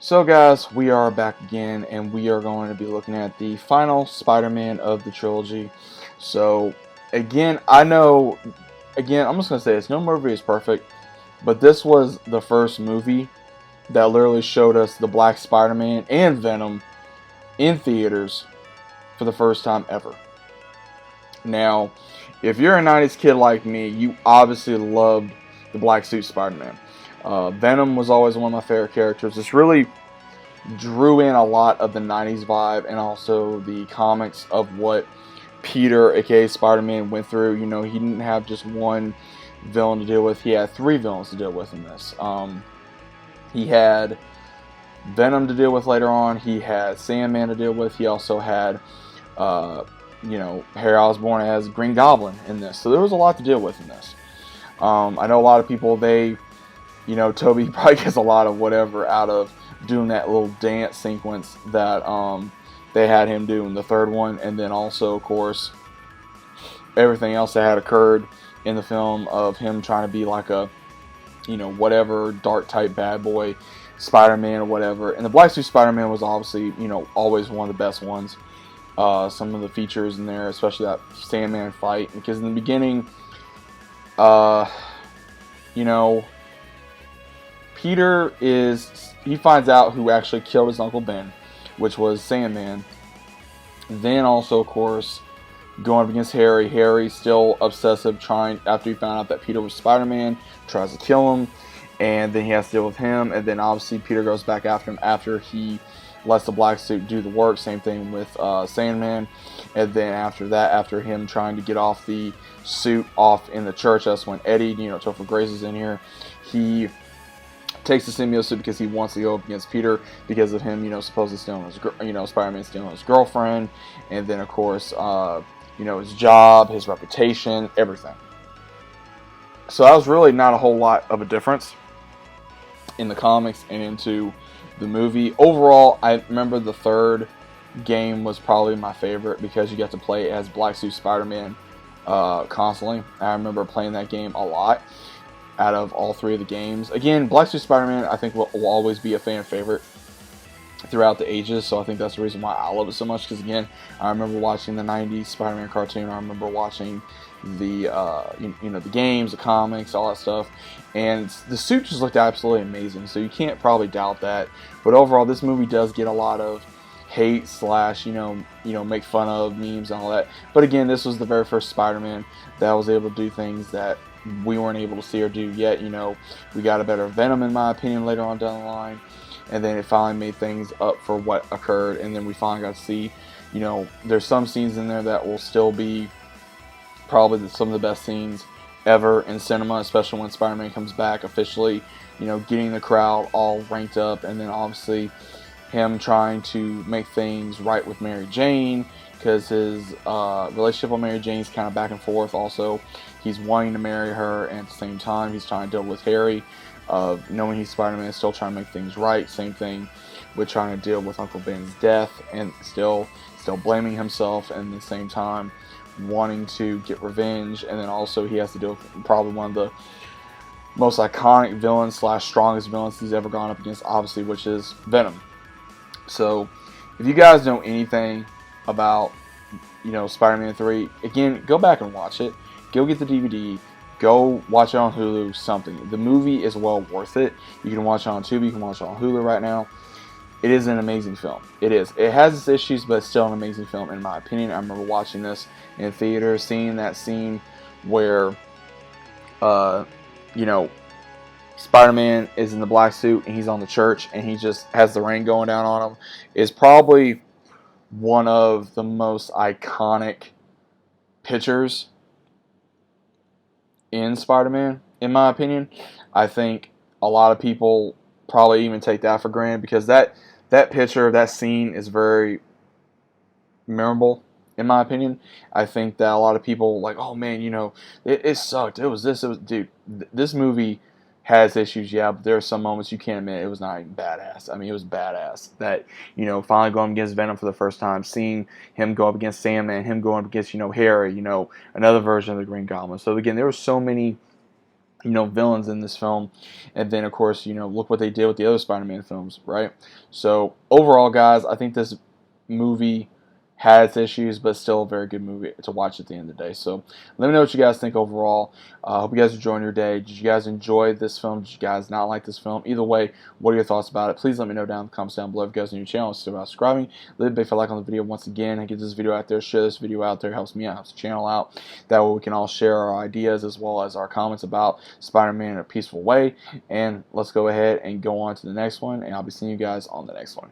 So guys, we are back again, and we are going to be looking at the final Spider-Man of the trilogy. So, again, I'm just going to say this, no movie is perfect, but this was the first movie that literally showed us the Black Spider-Man and Venom in theaters for the first time ever. Now, if you're a 90s kid like me, you obviously loved the Black Suit Spider-Man. Venom was always one of my favorite characters. This really drew in a lot of the 90s vibe and also the comics of what Peter, aka Spider-Man, went through. You know, he didn't have just one villain to deal with. He had three villains to deal with in this. He had Venom to deal with later on. He had Sandman to deal with. He also had, Harry Osborn as Green Goblin in this. So there was a lot to deal with in this. I know a lot of people, Toby probably gets a lot of whatever out of doing that little dance sequence that they had him do in the third one, and then also, of course, everything else that had occurred in the film of him trying to be like a, whatever dark type bad boy Spider-Man or whatever. And the Black Suit Spider-Man was obviously, always one of the best ones. Some of the features in there, especially that Sandman fight, because in the beginning, Peter he finds out who actually killed his Uncle Ben, which was Sandman. Then also, of course, going up against Harry. Harry's still obsessive, after he found out that Peter was Spider-Man, tries to kill him, and then he has to deal with him, and then obviously Peter goes back after him after he lets the Black Suit do the work. Same thing with Sandman, and then after that, after him trying to get off the suit off in the church, that's when Eddie, Topher Grace is in here. He takes the symbiote suit because he wants to go up against Peter because of him, supposedly stealing his, Spider-Man stealing his girlfriend, and then of course, his job, his reputation, everything. So that was really not a whole lot of a difference in the comics and into the movie. Overall, I remember the third game was probably my favorite because you got to play as Black Suit Spider-Man constantly. I remember playing that game a lot out of all three of the games. Again, Black Suit Spider-Man, I think, will always be a fan favorite throughout the ages, so I think that's the reason why I love it so much, because again, I remember watching the 90s Spider-Man cartoon, I remember watching the the games, the comics, all that stuff, and the suit just looked absolutely amazing, so you can't probably doubt that. But overall, this movie does get a lot of hate / make fun of memes and all that. But again, this was the very first Spider-Man that was able to do things that we weren't able to see or do yet. We got a better Venom, in my opinion, later on down the line, and then it finally made things up for what occurred, and then we finally got to see, there's some scenes in there that will still be probably some of the best scenes ever in cinema, especially when Spider-Man comes back officially, getting the crowd all ranked up, and then obviously him trying to make things right with Mary Jane, because his relationship with Mary Jane is kind of back and forth. Also, he's wanting to marry her, and at the same time, he's trying to deal with Harry, knowing he's Spider-Man, still trying to make things right. Same thing with trying to deal with Uncle Ben's death, and still blaming himself, and at the same time wanting to get revenge. And then also he has to deal with probably one of the most iconic villains / strongest villains he's ever gone up against, obviously, which is Venom. So, if you guys know anything about, Spider-Man 3, again, go back and watch it. Go get the DVD. Go watch it on Hulu, something. The movie is well worth it. You can watch it on Tubi. You can watch it on Hulu right now. It is an amazing film. It is. It has its issues, but it's still an amazing film, in my opinion. I remember watching this in theater, seeing that scene where, Spider-Man is in the black suit and he's on the church and he just has the rain going down on him, is probably one of the most iconic pictures in Spider-Man, in my opinion. I think a lot of people probably even take that for granted, because that picture, that scene is very memorable, in my opinion. I think that a lot of people like, oh man, it sucked. It was this. It was, dude. This movie has issues, yeah, but there are some moments you can't admit it was not even badass. I mean, it was badass. That, finally going against Venom for the first time, seeing him go up against Sandman, him going up against, Harry, another version of the Green Goblin. So again, there were so many villains in this film. And then, of course, look what they did with the other Spider-Man films, right? So overall, guys, I think this movie had its issues, but still a very good movie to watch at the end of the day. So let me know what you guys think overall. Hope you guys are enjoying your day. Did you guys enjoy this film? Did you guys not like this film? Either way, what are your thoughts about it? Please let me know down in the comments down below. If you guys are new to the channel, consider subscribing. Leave a big like on the video once again, and get this video out there. Share this video out there. It helps me out, helps the channel out. That way we can all share our ideas as well as our comments about Spider-Man in a peaceful way. And let's go ahead and go on to the next one, and I'll be seeing you guys on the next one.